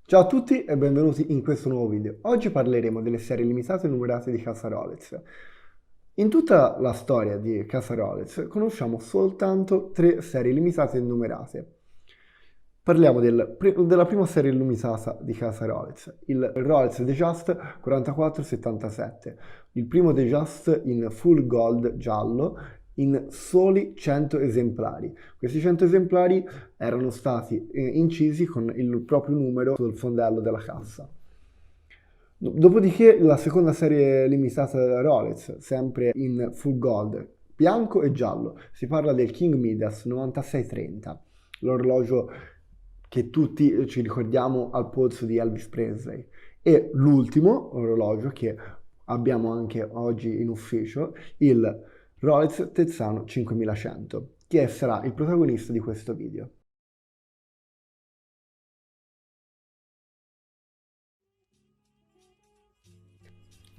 Ciao a tutti e benvenuti in questo nuovo video. Oggi parleremo delle serie limitate e numerate di Casa Rolex. In tutta la storia di Casa Rolex conosciamo soltanto tre serie limitate e numerate. Parliamo della prima serie limitata di Casa Rolex, il Rolex Datejust 4477, il primo Datejust in full gold giallo in soli 100 esemplari. Questi 100 esemplari erano stati incisi con il proprio numero sul fondello della cassa. Dopodiché la seconda serie limitata Rolex, sempre in full gold, bianco e giallo, si parla del King Midas 9630, l'orologio che tutti ci ricordiamo al polso di Elvis Presley. E l'ultimo orologio che abbiamo anche oggi in ufficio, il Rolex Tezzano 5100, che sarà il protagonista di questo video.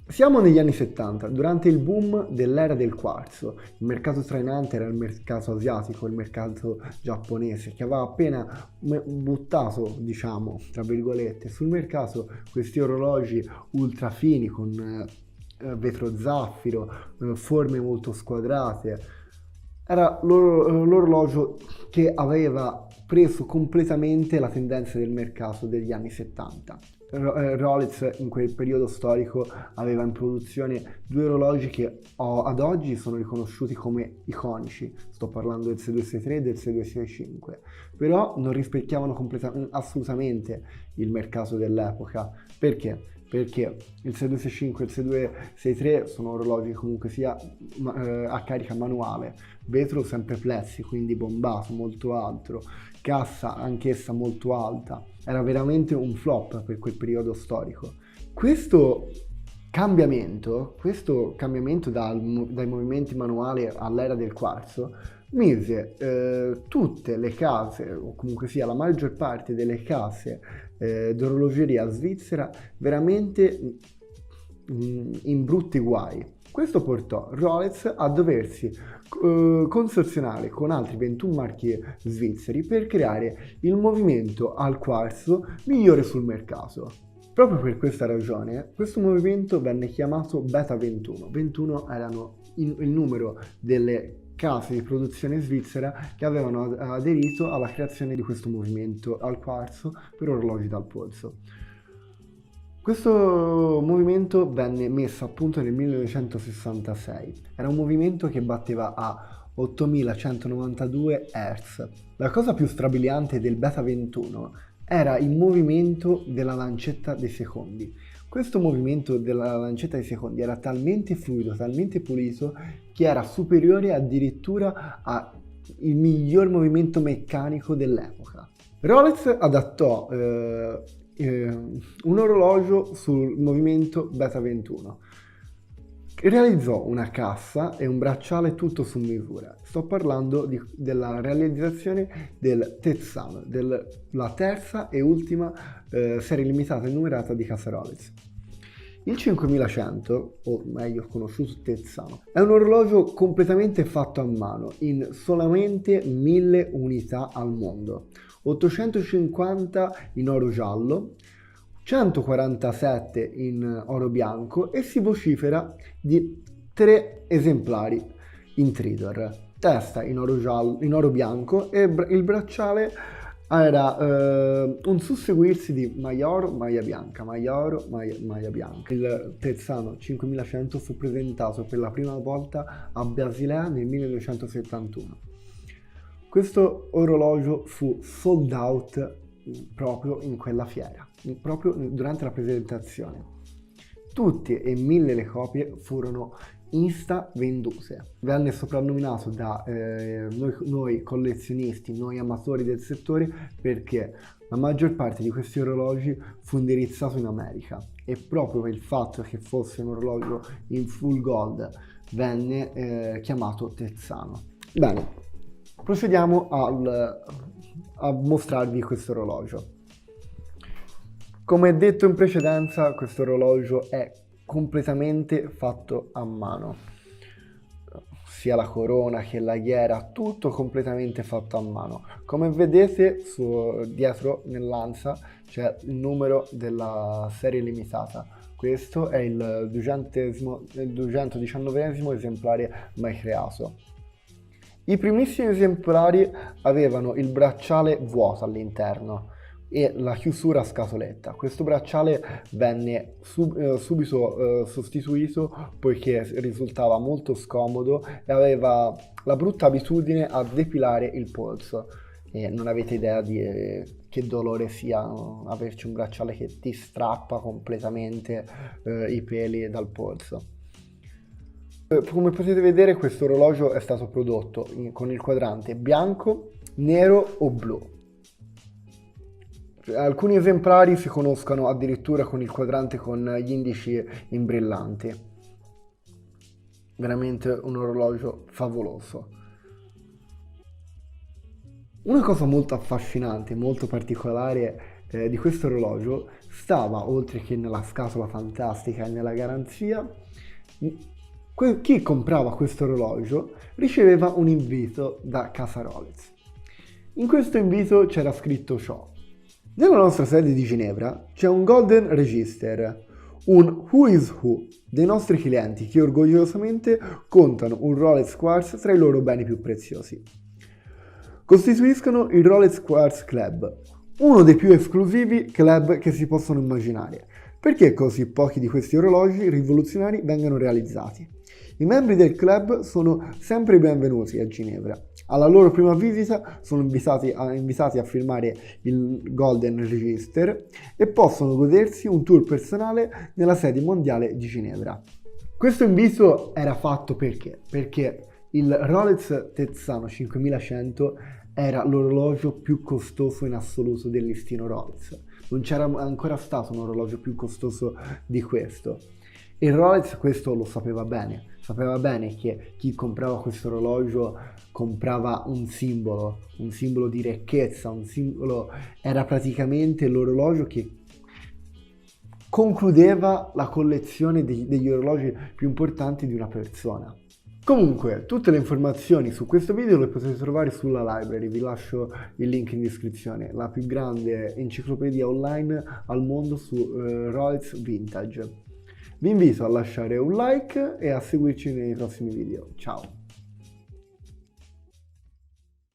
Siamo negli anni 70, durante il boom dell'era del quarzo. Il mercato trainante era il mercato asiatico, il mercato giapponese, che aveva appena buttato, diciamo, tra virgolette, sul mercato questi orologi ultra fini con vetro zaffiro, forme molto squadrate. Era l'orologio che aveva preso completamente la tendenza del mercato degli anni 70. Rolex in quel periodo storico aveva in produzione due orologi che ad oggi sono riconosciuti come iconici, sto parlando del 6263 e del 6265, però non rispecchiavano assolutamente il mercato dell'epoca. Perché? Perché il 6265 e il 6263 sono orologi comunque sia a carica manuale, vetro sempre plessi, quindi bombato, molto alto, cassa anch'essa molto alta. Era veramente un flop per quel periodo storico. Questo cambiamento dai movimenti manuali all'era del quarzo mise tutte le case, o comunque sia la maggior parte delle case d'orologeria svizzera, veramente in brutti guai. Questo portò Rolex a doversi consorzionare con altri 21 marchi svizzeri per creare il movimento al quarzo migliore sul mercato. Proprio per questa ragione, questo movimento venne chiamato Beta 21. 21 erano il numero delle case di produzione svizzera che avevano aderito alla creazione di questo movimento al quarzo per orologi dal polso. Questo movimento venne messo a punto nel 1966. Era un movimento che batteva a 8192 Hz. La cosa più strabiliante del Beta 21 era il movimento della lancetta dei secondi. Questo movimento della lancetta dei secondi era talmente fluido, talmente pulito, che era superiore addirittura al miglior movimento meccanico dell'epoca. Rolex adattò un orologio sul movimento Beta 21. Realizzò una cassa e un bracciale tutto su misura. Sto parlando della realizzazione del Tezzano, della terza e ultima serie limitata e numerata di Casa Rolex. Il 5100, o meglio conosciuto Tezzano, è un orologio completamente fatto a mano in solamente 1000 unità al mondo, 850 in oro giallo, 147 in oro bianco e si vocifera di 3 esemplari in Tridor, testa in oro, in oro bianco e il bracciale era un susseguirsi di maglia oro, maglia bianca, maglia oro, maglia bianca. Il Tezzano 5100 fu presentato per la prima volta a Basilea nel 1971. Questo orologio fu sold out proprio in quella fiera, proprio durante la presentazione. Tutte e 1000 le copie furono insta vendute. Venne soprannominato da noi collezionisti, noi amatori del settore, perché la maggior parte di questi orologi fu indirizzato in America e proprio per il fatto che fosse un orologio in full gold venne chiamato Tezzano. Bene, procediamo a mostrarvi questo orologio. Come detto in precedenza, questo orologio è completamente fatto a mano, sia la corona che la ghiera, tutto completamente fatto a mano. Come vedete dietro nell'ansa c'è il numero della serie limitata. Questo è il 219esimo esemplare mai creato. I primissimi esemplari avevano il bracciale vuoto all'interno e la chiusura a scatoletta. Questo bracciale venne subito sostituito poiché risultava molto scomodo e aveva la brutta abitudine a depilare il polso. E non avete idea di che dolore sia averci un bracciale che ti strappa completamente i peli dal polso. Come potete vedere, questo orologio è stato prodotto con il quadrante bianco, nero o blu. Alcuni esemplari si conoscono addirittura con il quadrante con gli indici in brillanti. Veramente un orologio favoloso. Una cosa molto affascinante, molto particolare di questo orologio stava, oltre che nella scatola fantastica e nella garanzia, chi comprava questo orologio riceveva un invito da casa Rolex. In questo invito c'era scritto ciò: nella nostra sede di Ginevra c'è un Golden Register, un Who is Who dei nostri clienti che orgogliosamente contano un Rolex Quartz tra i loro beni più preziosi. Costituiscono il Rolex Quartz Club, uno dei più esclusivi club che si possono immaginare. Perché così pochi di questi orologi rivoluzionari vengono realizzati? I membri del club sono sempre benvenuti a Ginevra. Alla loro prima visita sono invitati a firmare il Golden Register e possono godersi un tour personale nella sede mondiale di Ginevra. Questo invito era fatto perché il Rolex Tezzano 5100 era l'orologio più costoso in assoluto del listino Rolex. Non c'era ancora stato un orologio più costoso di questo. Il Rolex questo lo sapeva bene che chi comprava questo orologio comprava un simbolo di ricchezza, era praticamente l'orologio che concludeva la collezione degli orologi più importanti di una persona. Comunque, tutte le informazioni su questo video le potete trovare sulla library, vi lascio il link in descrizione, la più grande enciclopedia online al mondo su Rolex Vintage. Vi invito a lasciare un like e a seguirci nei prossimi video. Ciao!